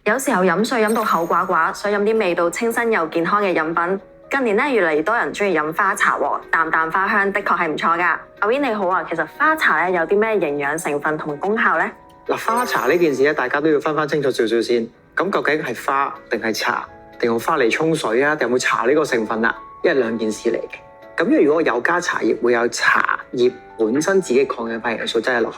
有時候飲水飲到口寡寡，想飲啲味道清新又健康嘅飲品。近年咧，越嚟越多人中意飲花茶喎，淡淡花香，的確係唔錯㗎。阿 Win 你好啊，其實花茶咧有啲咩營養成分同功效呢？嗱，花茶呢件事咧，大家都要分清楚少少先。咁究竟係花定係茶，定用花嚟沖水啊？定有冇茶呢個成分啊？因為兩件事嚟嘅。咁如果有加茶葉，會有茶葉本身自己抗氧化營養素擠落去。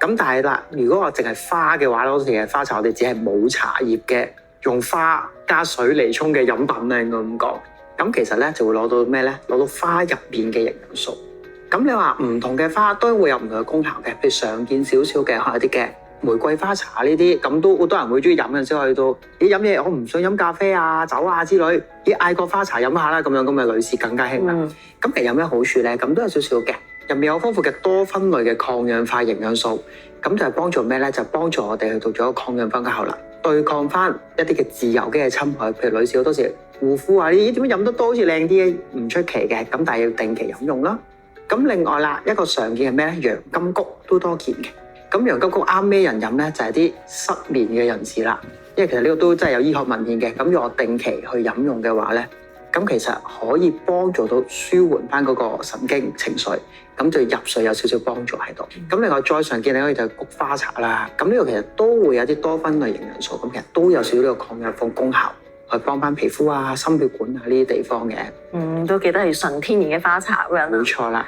咁但係啦，如果話淨係花嘅話咧，好似係花茶，我哋只係冇茶葉嘅，用花加水嚟沖嘅飲品咧，應該咁講。咁其實咧就會攞到咩咧？攞到花入邊嘅營養素。咁你話唔同嘅花都會有唔同嘅功效嘅，譬如常見少少嘅，可能有啲嘅玫瑰花茶呢啲，咁都好多人會中意飲嘅，先去到咦飲嘢，我唔想飲咖啡啊、酒啊之類，咦嗌個花茶飲下啦，咁嘅女士更加興啦。咁其實有咩好處咧？咁都有少少嘅，入面有豐富嘅多酚類嘅抗氧化營養素，咁就係幫助咩咧？就幫助我哋去到咗抗氧化嘅效能，對抗翻一啲嘅自由基嘅侵害，譬如女士好多時護膚啊呢啲，點樣飲得多好似靚啲，唔出奇嘅，咁但係要定期飲用啦。咁另外啦，一個常見係咩咧？洋甘菊都多見嘅。咁洋甘菊啱咩人飲咧？就係啲失眠嘅人士啦。因為其實呢個都真係有醫學文獻嘅。咁如果我定期去飲用嘅話咧，咁其實可以幫助到舒緩翻嗰個神經情緒，咁就入睡有少少幫助喺度。咁另外再常見咧，就係菊花茶啦。咁呢個其實都會有啲多酚類營養素，咁其實都有少少呢個抗氧化功效，去幫翻皮膚啊、心血管啊呢啲地方嘅。都記得係純天然嘅花茶咁樣。冇錯啦。